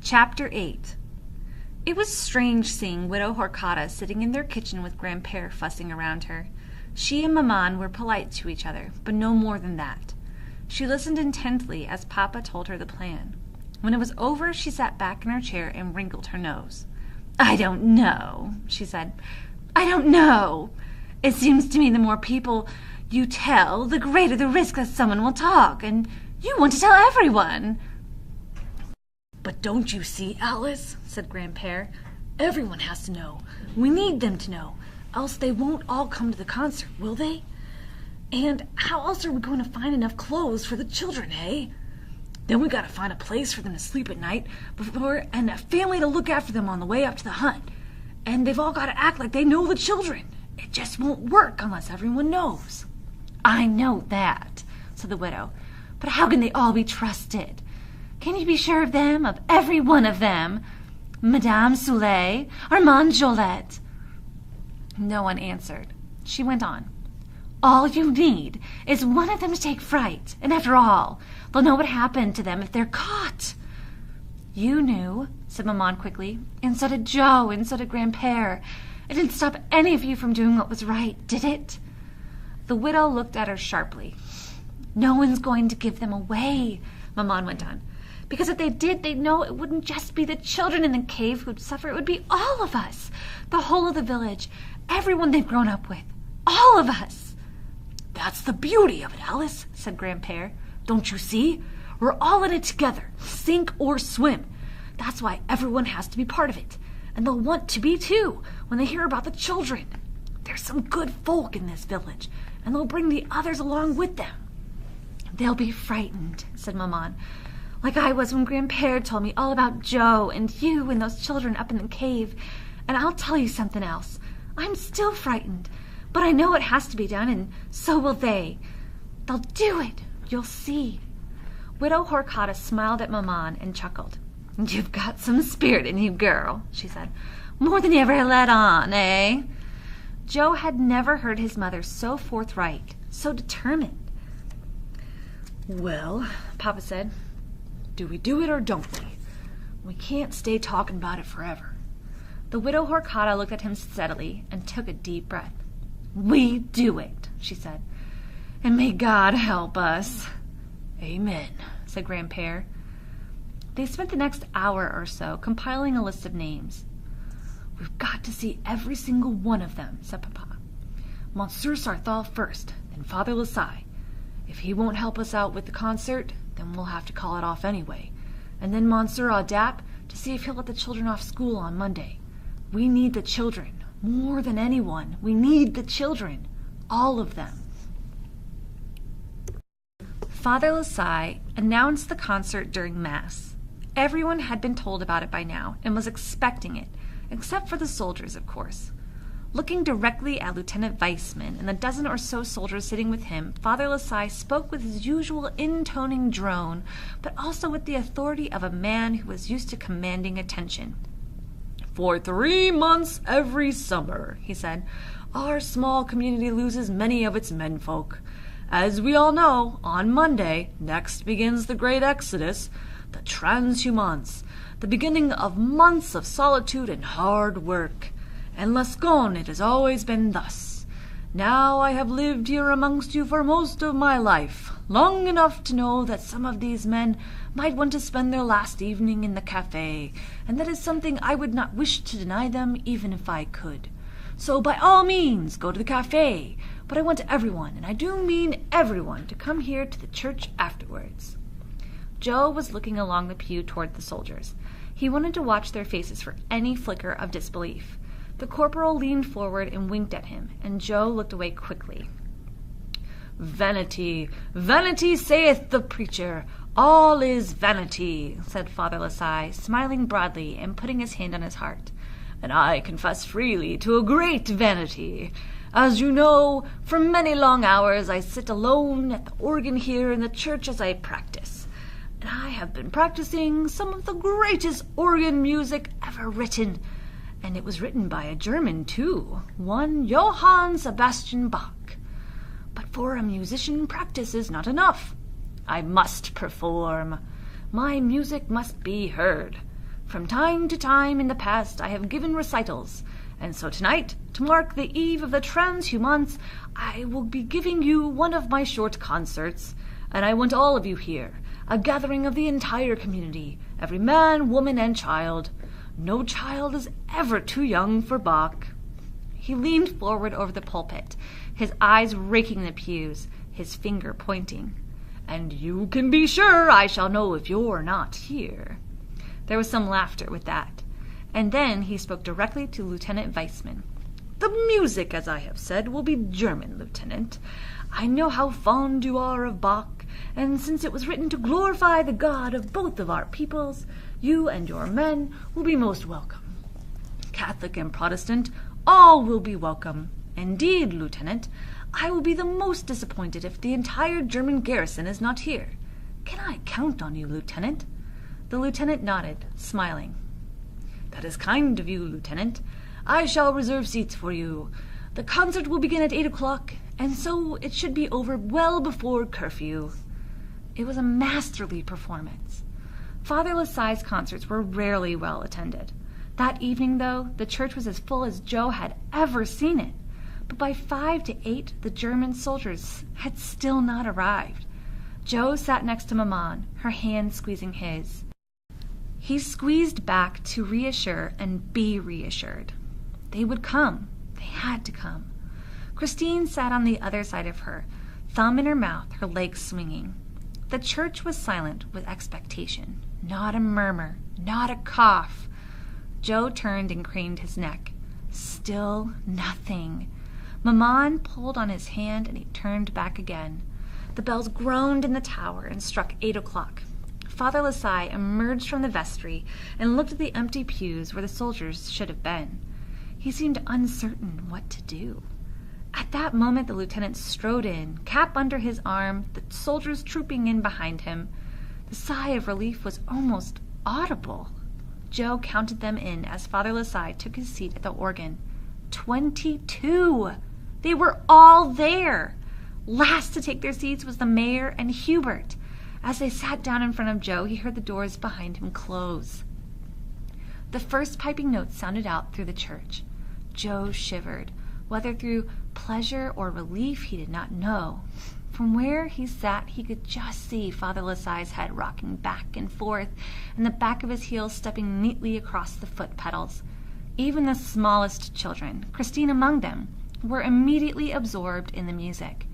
Chapter 8. It was strange seeing Widow Horkata sitting in their kitchen with Grandpère fussing around her. She and Maman were polite to each other, but no more than that. She listened intently as Papa told her the plan. When it was over, she sat back in her chair and wrinkled her nose. "I don't know," she said. "I don't know. It seems to me the more people you tell, the greater the risk that someone will talk, and you want to tell everyone." "But don't you see, Alice," said Grandpère, "everyone has to know. We need them to know, else they won't all come to the concert, will they? And how else are we going to find enough clothes for the children, eh? Then we got to find a place for them to sleep at night and a family to look after them on the way up to the hunt. And they've all got to act like they know the children. It just won't work unless everyone knows." "I know that," said the widow. "But how can they all be trusted? Can you be sure of them, of every one of them? Madame Soulet, Armand Jolette?" No one answered. She went on. "All you need is one of them to take fright, and after all, they'll know what happened to them if they're caught." "You knew," said Maman quickly, "and so did Joe, and so did Grandpère. It didn't stop any of you from doing what was right, did it?" The widow looked at her sharply. "No one's going to give them away," Maman went on, "because if they did, they'd know it wouldn't just be the children in the cave who'd suffer. It would be all of us, the whole of the village, everyone they've grown up with, all of us." "That's the beauty of it, Alice," said Grandpère. "Don't you see? We're all in it together, sink or swim. That's why everyone has to be part of it. And they'll want to be, too, when they hear about the children. There's some good folk in this village, and they'll bring the others along with them." "They'll be frightened," said Maman, "like I was when Grandpère told me all about Joe and you and those children up in the cave. And I'll tell you something else. I'm still frightened, but I know it has to be done, and so will they. They'll do it. You'll see." Widow Horkata smiled at Maman and chuckled. "You've got some spirit in you, girl," she said. "More than you ever let on, eh?" Joe had never heard his mother so forthright, so determined. "Well," Papa said, "do we do it or don't we? We can't stay talking about it forever." The widow Horkata looked at him steadily and took a deep breath. "We do it," she said, "and may God help us." "Amen," said Grandpère. They spent the next hour or so compiling a list of names. "We've got to see every single one of them," said Papa. "Monsieur Sarthal first, then Father Lasai. If he won't help us out with the concert, then we'll have to call it off anyway. And then Monsieur Audap to see if he'll let the children off school on Monday. We need the children. More than anyone, we need the children. All of them." Father Lasai announced the concert during Mass. Everyone had been told about it by now and was expecting it, except for the soldiers, of course. Looking directly at Lieutenant Weissman and the dozen or so soldiers sitting with him, Father Lasai spoke with his usual intoning drone, but also with the authority of a man who was used to commanding attention. "For 3 months every summer," he said, "our small community loses many of its menfolk. As we all know, on Monday next begins the great exodus, the transhumance, the beginning of months of solitude and hard work. In Lescon it has always been thus. Now I have lived here amongst you for most of my life, long enough to know that some of these men might want to spend their last evening in the café, and that is something I would not wish to deny them even if I could. So by all means go to the café, but I want everyone, and I do mean everyone, to come here to the church afterwards." Joe was looking along the pew toward the soldiers. He wanted to watch their faces for any flicker of disbelief. The corporal leaned forward and winked at him, and Joe looked away quickly. "Vanity, vanity, saith the preacher. All is vanity," said Father Lasai, smiling broadly and putting his hand on his heart. "And I confess freely to a great vanity. As you know, for many long hours I sit alone at the organ here in the church as I practice. And I have been practicing some of the greatest organ music ever written. And it was written by a German, too, one Johann Sebastian Bach. But for a musician, practice is not enough. I must perform. My music must be heard. From time to time in the past I have given recitals, and so tonight, to mark the eve of the transhumance, I will be giving you one of my short concerts, and I want all of you here, a gathering of the entire community, every man, woman, and child. No child is ever too young for Bach." He leaned forward over the pulpit, his eyes raking the pews, his finger pointing. "And you can be sure I shall know if you're not here." There was some laughter with that. And then he spoke directly to Lieutenant Weissman. "The music, as I have said, will be German, Lieutenant. I know how fond you are of Bach, and since it was written to glorify the God of both of our peoples, you and your men will be most welcome. Catholic and Protestant, all will be welcome. Indeed, Lieutenant, I will be the most disappointed if the entire German garrison is not here. Can I count on you, Lieutenant?" The lieutenant nodded, smiling. "That is kind of you, Lieutenant. I shall reserve seats for you. The concert will begin at 8 o'clock, and so it should be over well before curfew." It was a masterly performance. Father Lasai's concerts were rarely well attended. That evening, though, the church was as full as Joe had ever seen it. But by 5 to 8, the German soldiers had still not arrived. Joe sat next to Maman, her hand squeezing his. He squeezed back to reassure and be reassured. They would come. They had to come. Christine sat on the other side of her, thumb in her mouth, her legs swinging. The church was silent with expectation. Not a murmur, not a cough. Joe turned and craned his neck. Still nothing. Maman pulled on his hand and he turned back again. The bells groaned in the tower and struck 8 o'clock. Father Lasai emerged from the vestry and looked at the empty pews where the soldiers should have been. He seemed uncertain what to do. At that moment the lieutenant strode in, cap under his arm, the soldiers trooping in behind him. The sigh of relief was almost audible. Joe counted them in as Father Lasai took his seat at the organ. 22! They were all there! Last to take their seats was the mayor and Hubert. As they sat down in front of Joe, he heard the doors behind him close. The first piping notes sounded out through the church. Joe shivered. Whether through pleasure or relief, he did not know. From where he sat, he could just see Father Lasai's head rocking back and forth, and the back of his heels stepping neatly across the foot pedals. Even the smallest children, Christine among them, were immediately absorbed in the music.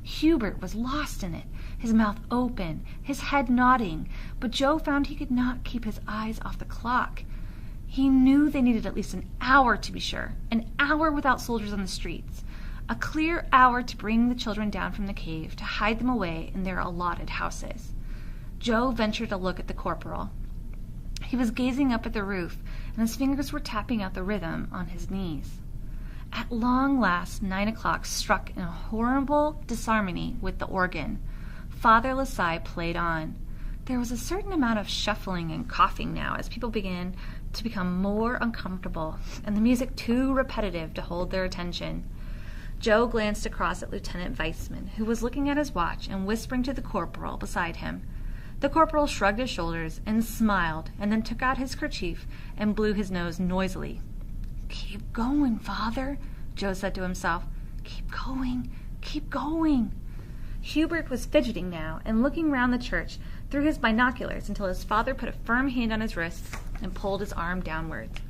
Hubert was lost in it, his mouth open, his head nodding, but Joe found he could not keep his eyes off the clock. He knew they needed at least an hour to be sure, an hour without soldiers on the streets, a clear hour to bring the children down from the cave, to hide them away in their allotted houses. Joe ventured a look at the corporal. He was gazing up at the roof, and his fingers were tapping out the rhythm on his knees. At long last, 9 o'clock struck in a horrible disharmony with the organ. Father Lasai played on. There was a certain amount of shuffling and coughing now as people began to become more uncomfortable, and the music too repetitive to hold their attention. Joe glanced across at Lieutenant Weissman, who was looking at his watch and whispering to the corporal beside him. The corporal shrugged his shoulders and smiled, and then took out his kerchief and blew his nose noisily. "Keep going, Father," Joe said to himself. "Keep going, keep going." Hubert was fidgeting now and looking round the church through his binoculars until his father put a firm hand on his wrist and pulled his arm downwards.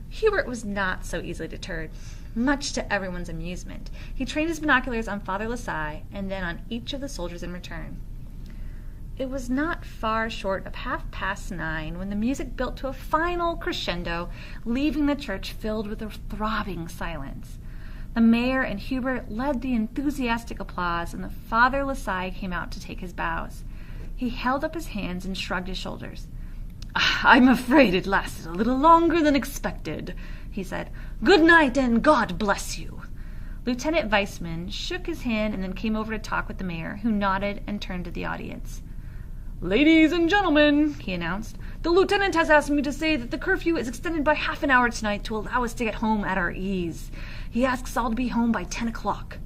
Hubert was not so easily deterred. Much to everyone's amusement, he trained his binoculars on Father Lasai and then on each of the soldiers in return. It was not far short of 9:30 when the music built to a final crescendo, leaving the church filled with a throbbing silence. The mayor and Hubert led the enthusiastic applause, and the Father Lasai came out to take his bows. He held up his hands and shrugged his shoulders. "I'm afraid it lasted a little longer than expected," he said. "Good night, and God bless you." Lieutenant Weissman shook his hand and then came over to talk with the mayor, who nodded and turned to the audience. "Ladies and gentlemen," he announced, "the lieutenant has asked me to say that the curfew is extended by half an hour tonight to allow us to get home at our ease. He asks all to be home by 10 o'clock.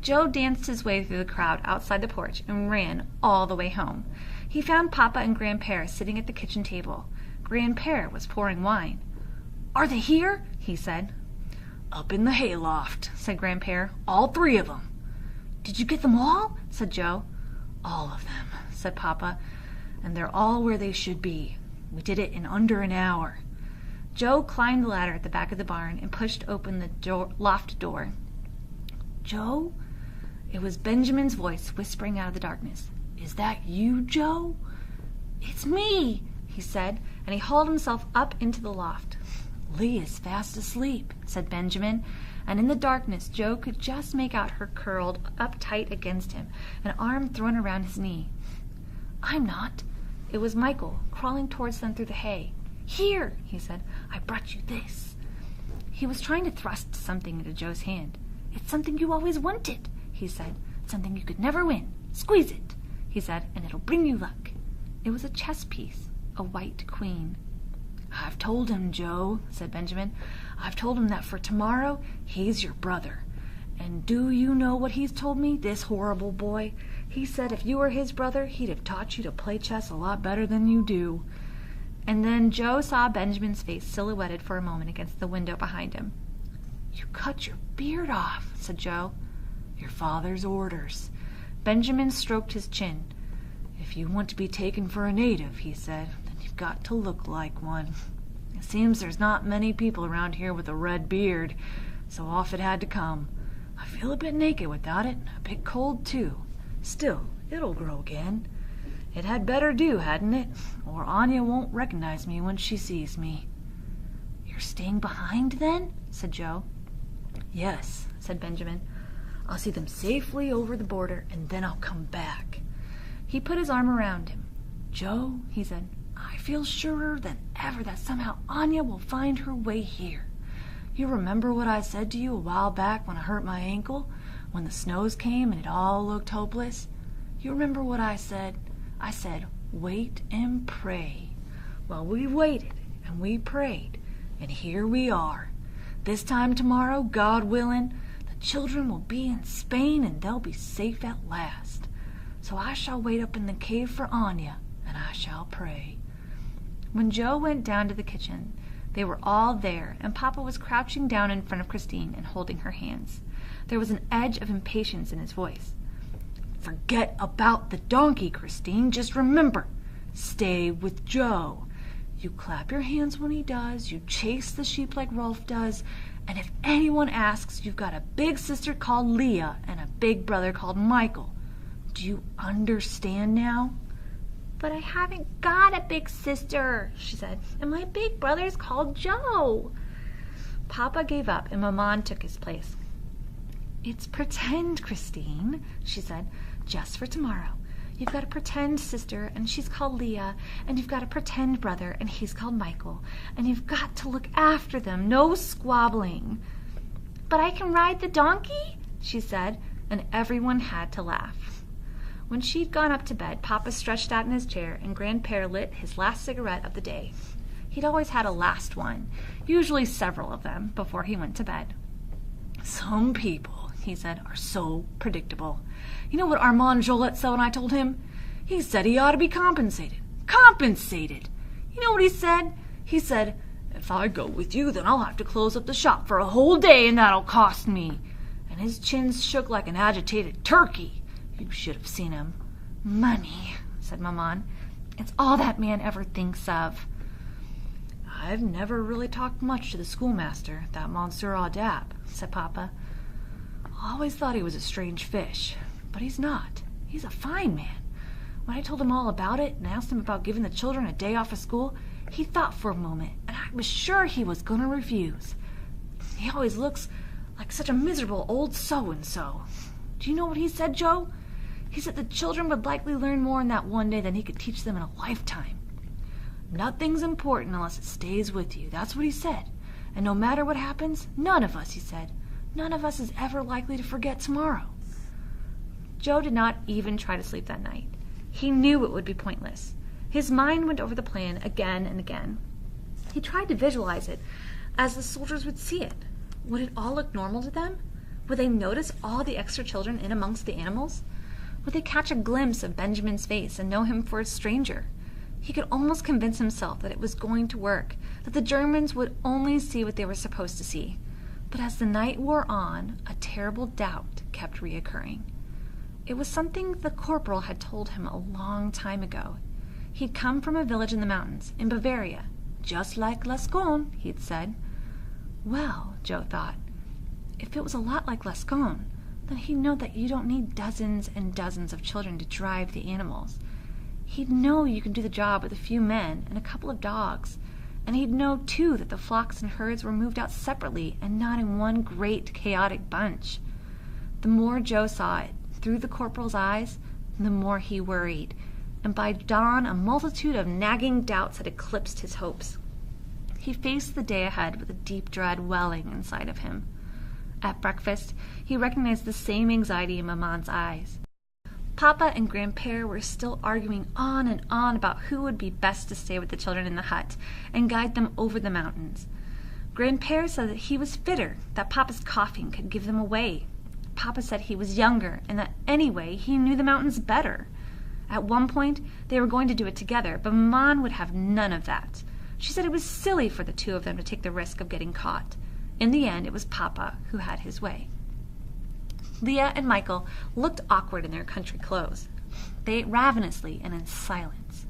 Joe danced his way through the crowd outside the porch and ran all the way home. He found Papa and Grandpere sitting at the kitchen table. Grandpere was pouring wine. "Are they here?" he said. "Up in the hayloft," said Grandpere. "All 3 of them." "Did you get them all?" said Joe. "All of them," said Papa, "and they're all where they should be. We did it in under an hour." Joe climbed the ladder at the back of the barn and pushed open the loft door. "Joe?" It was Benjamin's voice whispering out of the darkness. "Is that you, Joe?" "It's me," he said, and he hauled himself up into the loft. "Lee is fast asleep," said Benjamin, and in the darkness Joe could just make out her curled up tight against him, an arm thrown around his knee. "I'm not." It was Michael, crawling towards them through the hay. "Here," he said, "I brought you this." He was trying to thrust something into Joe's hand. "It's something you always wanted," he said. "Something you could never win. Squeeze it," he said, "and it'll bring you luck." It was a chess piece, a white queen. "I've told him, Joe," said Benjamin. "I've told him that for tomorrow he's your brother. And do you know what he's told me, this horrible boy? He said if you were his brother, he'd have taught you to play chess a lot better than you do." And then Joe saw Benjamin's face silhouetted for a moment against the window behind him. "You cut your beard off," said Joe. "Your father's orders." Benjamin stroked his chin. "If you want to be taken for a native," he said, "then you've got to look like one. It seems there's not many people around here with a red beard, so off it had to come. I feel a bit naked without it, a bit cold too. Still, it'll grow again. It had better do, hadn't it? Or Anya won't recognize me when she sees me." "You're staying behind, then?" said Joe. "Yes," said Benjamin. "I'll see them safely over the border, and then I'll come back." He put his arm around him. "Joe," he said, "I feel surer than ever that somehow Anya will find her way here. You remember what I said to you a while back when I hurt my ankle, when the snows came and it all looked hopeless? You remember what I said? I said, wait and pray. Well, we waited and we prayed, and here we are. This time tomorrow, God willing, the children will be in Spain and they'll be safe at last. So I shall wait up in the cave for Anya, and I shall pray." When Joe went down to the kitchen, they were all there, and Papa was crouching down in front of Christine and holding her hands. There was an edge of impatience in his voice. "Forget about the donkey, Christine. Just remember, stay with Joe. You clap your hands when he does, you chase the sheep like Rolf does, and if anyone asks, you've got a big sister called Leah and a big brother called Michael. Do you understand now?" "But I haven't got a big sister," she said, "and my big brother's called Joe." Papa gave up, and Maman took his place. "It's pretend, Christine," she said, "just for tomorrow. You've got a pretend sister, and she's called Leah, and you've got a pretend brother, and he's called Michael, and you've got to look after them. No squabbling." "But I can ride the donkey," she said, and everyone had to laugh. When she'd gone up to bed, Papa stretched out in his chair, and Grandpere lit his last cigarette of the day. He'd always had a last one, usually several of them, before he went to bed. "Some people," he said, "are so predictable. You know what Armand Jolette said when I told him? He said he ought to be compensated. Compensated! You know what he said? He said, 'If I go with you, then I'll have to close up the shop for a whole day, and that'll cost me.' And his chin shook like an agitated turkey. You should have seen him." "Money," said Maman. "It's all that man ever thinks of." "I've never really talked much to the schoolmaster, that Monsieur Audap," said Papa. "I always thought he was a strange fish, but he's not. He's a fine man. When I told him all about it and asked him about giving the children a day off of school, he thought for a moment, and I was sure he was going to refuse. He always looks like such a miserable old so-and-so. Do you know what he said, Joe? He said the children would likely learn more in that one day than he could teach them in a lifetime. Nothing's important unless it stays with you. That's what he said. And no matter what happens, none of us, he said, none of us is ever likely to forget tomorrow." Joe did not even try to sleep that night. He knew it would be pointless. His mind went over the plan again and again. He tried to visualize it as the soldiers would see it. Would it all look normal to them? Would they notice all the extra children in amongst the animals? Would they catch a glimpse of Benjamin's face and know him for a stranger? He could almost convince himself that it was going to work, that the Germans would only see what they were supposed to see. But as the night wore on, a terrible doubt kept reoccurring. It was something the corporal had told him a long time ago. He'd come from a village in the mountains, in Bavaria, just like Lascaux, he'd said. Well, Joe thought, if it was a lot like Lascaux, then he'd know that you don't need dozens and dozens of children to drive the animals. He'd know you can do the job with a few men and a couple of dogs. And he'd know, too, that the flocks and herds were moved out separately and not in one great chaotic bunch. The more Joe saw it through the corporal's eyes, the more he worried. And by dawn, a multitude of nagging doubts had eclipsed his hopes. He faced the day ahead with a deep dread welling inside of him. At breakfast, he recognized the same anxiety in Maman's eyes. Papa and Grandpere were still arguing on and on about who would be best to stay with the children in the hut and guide them over the mountains. Grandpere said that he was fitter, that Papa's coughing could give them away. Papa said he was younger and that anyway he knew the mountains better. At one point, they were going to do it together, but Maman would have none of that. She said it was silly for the two of them to take the risk of getting caught. In the end, it was Papa who had his way. Leah and Michael looked awkward in their country clothes. They ate ravenously and in silence.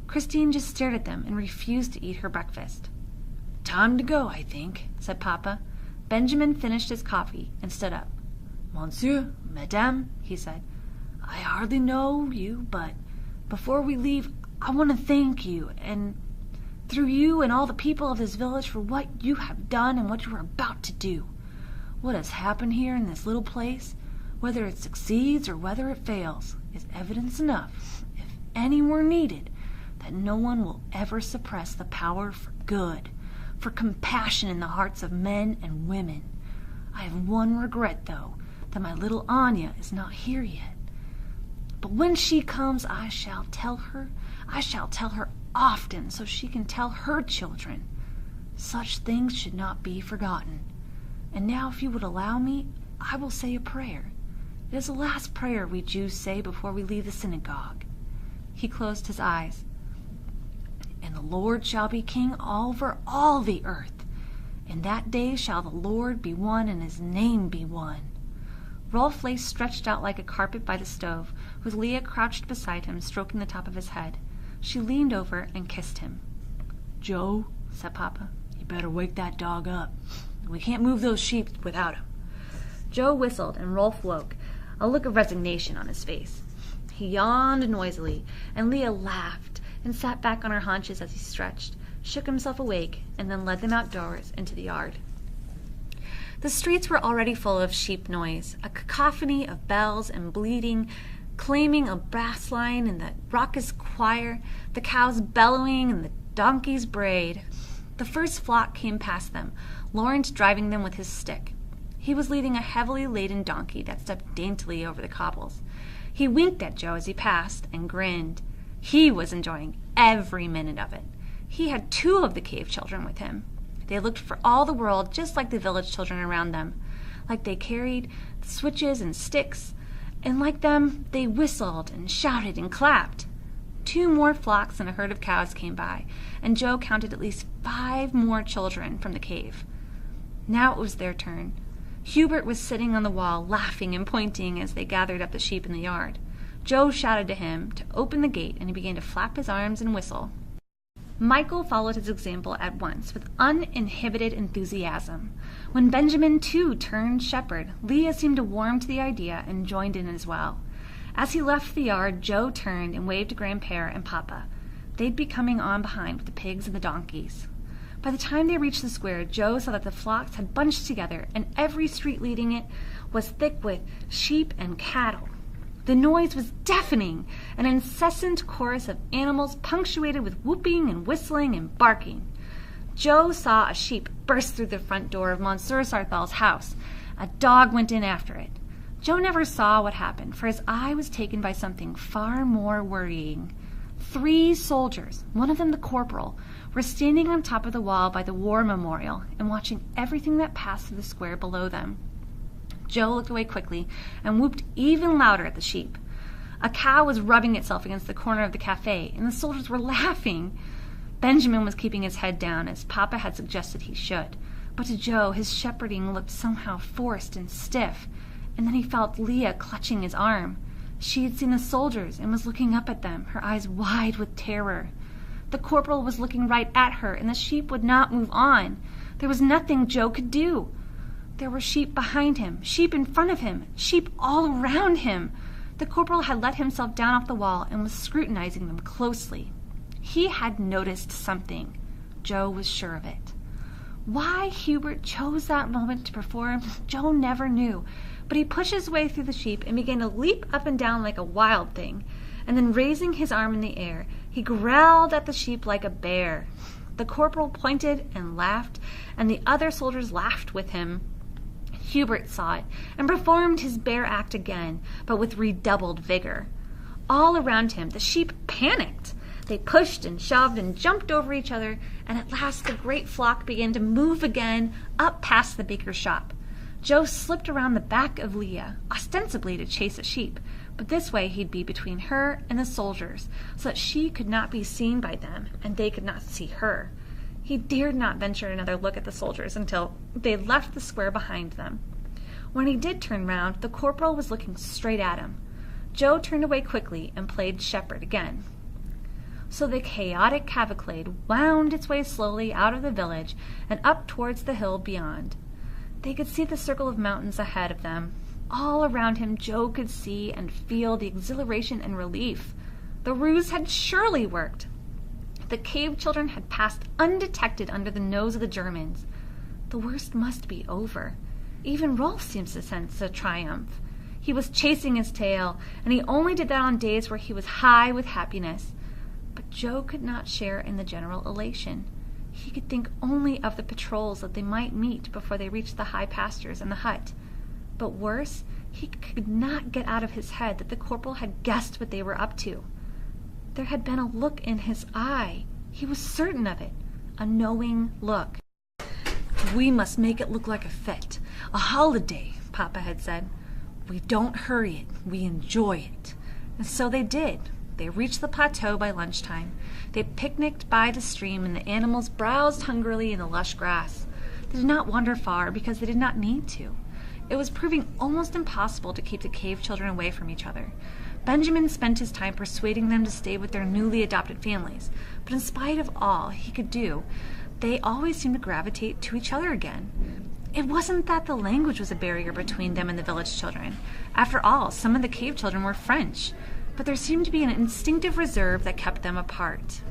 Christine just stared at them and refused to eat her breakfast. "Time to go, I think," said Papa. Benjamin finished his coffee and stood up. "Monsieur, Madame," he said, "I hardly know you, but before we leave, I want to thank you, and through you and all the people of this village for what you have done and what you are about to do. What has happened here in this little place, whether it succeeds or whether it fails, is evidence enough, if any were needed, that no one will ever suppress the power for good, for compassion in the hearts of men and women. I have one regret, though, that my little Anya is not here yet. But when she comes, I shall tell her often, so she can tell her children. Such things should not be forgotten. And now, if you would allow me, I will say a prayer. It is the last prayer we Jews say before we leave the synagogue." He closed his eyes. "And the Lord shall be king over all the earth. In that day shall the Lord be one and his name be one." Rolf lay stretched out like a carpet by the stove, with Leah crouched beside him, stroking the top of his head. She leaned over and kissed him. "Joe," said Papa, "you better wake that dog up. We can't move those sheep without him." Joe whistled, and Rolf woke, a look of resignation on his face. He yawned noisily, and Leah laughed and sat back on her haunches as he stretched, shook himself awake, and then led them outdoors into the yard. The streets were already full of sheep noise, a cacophony of bells and bleating, claiming a brass line and the raucous choir, the cows bellowing and the donkeys brayed. The first flock came past them, Lawrence driving them with his stick. He was leading a heavily laden donkey that stepped daintily over the cobbles. He winked at Joe as he passed and grinned. He was enjoying every minute of it. He had 2 of the cave children with him. They looked for all the world just like the village children around them, like they carried switches and sticks, and like them they whistled and shouted and clapped. 2 more flocks and a herd of cows came by, and Joe counted at least 5 more children from the cave. Now it was their turn. Hubert was sitting on the wall, laughing and pointing as they gathered up the sheep in the yard. Joe shouted to him to open the gate, and he began to flap his arms and whistle. Michael followed his example at once with uninhibited enthusiasm. When Benjamin, too, turned shepherd, Leah seemed to warm to the idea and joined in as well. As he left the yard, Joe turned and waved to Grandpere and Papa. They'd be coming on behind with the pigs and the donkeys. By the time they reached the square, Joe saw that the flocks had bunched together, and every street leading it was thick with sheep and cattle. The noise was deafening, an incessant chorus of animals punctuated with whooping and whistling and barking. Joe saw a sheep burst through the front door of Monsieur Sarthal's house. A dog went in after it. Joe never saw what happened, for his eye was taken by something far more worrying. 3 soldiers, one of them the corporal, were standing on top of the wall by the war memorial and watching everything that passed through the square below them. Joe looked away quickly and whooped even louder at the sheep. A cow was rubbing itself against the corner of the cafe, and the soldiers were laughing. Benjamin was keeping his head down, as Papa had suggested he should. But to Joe, his shepherding looked somehow forced and stiff, and then he felt Leah clutching his arm. She had seen the soldiers and was looking up at them, her eyes wide with terror. The corporal was looking right at her, and the sheep would not move on. There was nothing Joe could do. There were sheep behind him, sheep in front of him, sheep all around him. The corporal had let himself down off the wall and was scrutinizing them closely. He had noticed something. Joe was sure of it. Why Hubert chose that moment to perform, Joe never knew, but he pushed his way through the sheep and began to leap up and down like a wild thing, and then raising his arm in the air, he growled at the sheep like a bear. The corporal pointed and laughed, and the other soldiers laughed with him. Hubert saw it and performed his bear act again, but with redoubled vigor. All around him, the sheep panicked. They pushed and shoved and jumped over each other, and at last the great flock began to move again up past the baker's shop. Joe slipped around the back of Leah, ostensibly to chase a sheep, but this way he'd be between her and the soldiers, so that she could not be seen by them, and they could not see her. He dared not venture another look at the soldiers until they had left the square behind them. When he did turn round, the corporal was looking straight at him. Joe turned away quickly and played shepherd again. So the chaotic cavalcade wound its way slowly out of the village and up towards the hill beyond. They could see the circle of mountains ahead of them. All around him Joe could see and feel the exhilaration and relief. The ruse had surely worked. The cave children had passed undetected under the nose of the Germans. The worst must be over. Even Rolf seems to sense a triumph. He was chasing his tail, and he only did that on days where he was high with happiness. But Joe could not share in the general elation. He could think only of the patrols that they might meet before they reached the high pastures and the hut. But worse, he could not get out of his head that the corporal had guessed what they were up to. There had been a look in his eye. He was certain of it. A knowing look. "We must make it look like a fete, a holiday," Papa had said. "We don't hurry it, we enjoy it." And so they did. They reached the plateau by lunchtime. They picnicked by the stream, and the animals browsed hungrily in the lush grass. They did not wander far because they did not need to. It was proving almost impossible to keep the cave children away from each other. Benjamin spent his time persuading them to stay with their newly adopted families, but in spite of all he could do, they always seemed to gravitate to each other again. It wasn't that the language was a barrier between them and the village children. After all, some of the cave children were French, but there seemed to be an instinctive reserve that kept them apart.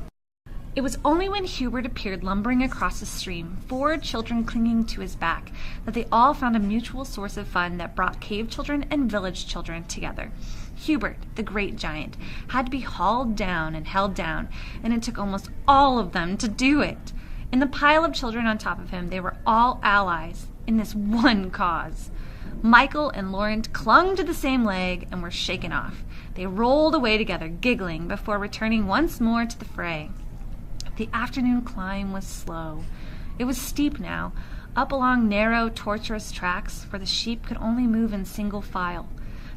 It was only when Hubert appeared lumbering across the stream, 4 children clinging to his back, that they all found a mutual source of fun that brought cave children and village children together. Hubert, the great giant, had to be hauled down and held down, and it took almost all of them to do it. In the pile of children on top of him, they were all allies in this one cause. Michael and Laurent clung to the same leg and were shaken off. They rolled away together, giggling, before returning once more to the fray. The afternoon climb was slow. It was steep now, up along narrow, tortuous tracks where the sheep could only move in single file.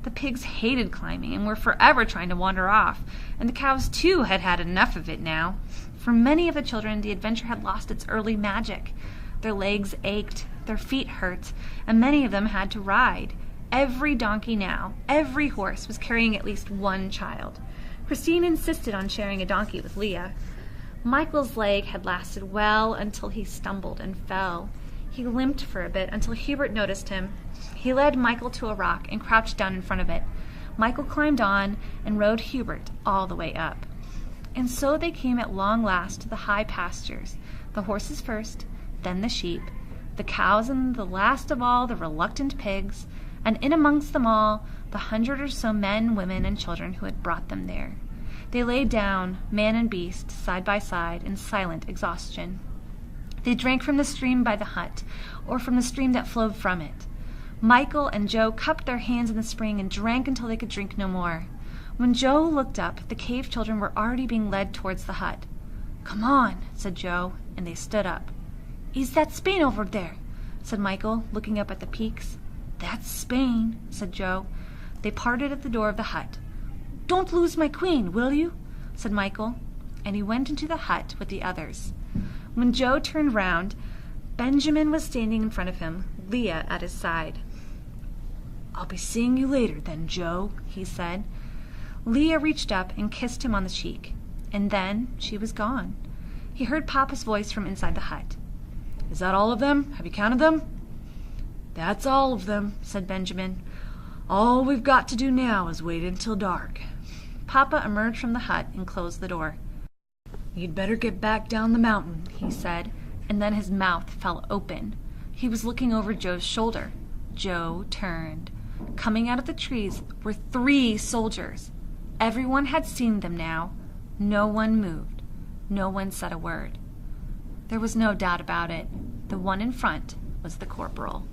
The pigs hated climbing and were forever trying to wander off, and the cows too had had enough of it now. For many of the children, the adventure had lost its early magic. Their legs ached, their feet hurt, and many of them had to ride. Every donkey now, every horse was carrying at least one child. Christine insisted on sharing a donkey with Leah. Michael's leg had lasted well until he stumbled and fell. He limped for a bit until Hubert noticed him. He led Michael to a rock and crouched down in front of it. Michael climbed on and rode Hubert all the way up. And so they came at long last to the high pastures, the horses first, then the sheep, the cows, and the last of all the reluctant pigs, and in amongst them all the 100 or so men, women, and children who had brought them there. They lay down, man and beast, side by side, in silent exhaustion. They drank from the stream by the hut, or from the stream that flowed from it. Michael and Joe cupped their hands in the spring and drank until they could drink no more. When Joe looked up, the cave children were already being led towards the hut. "Come on," said Joe, and they stood up. "Is that Spain over there?" said Michael, looking up at the peaks. "That's Spain," said Joe. They parted at the door of the hut. Don't lose my queen, will you?" said Michael, and he went into the hut with the others. When Joe turned round, Benjamin was standing in front of him, Leah at his side. "I'll be seeing you later, then, Joe," he said. Leah reached up and kissed him on the cheek, and then she was gone. He heard Papa's voice from inside the hut. "Is that all of them? Have you counted them?" "That's all of them," said Benjamin. "All we've got to do now is wait until dark." Papa emerged from the hut and closed the door. "You'd better get back down the mountain," he said, and then his mouth fell open. He was looking over Joe's shoulder. Joe turned. Coming out of the trees were 3 soldiers. Everyone had seen them now. No one moved. No one said a word. There was no doubt about it. The one in front was the corporal.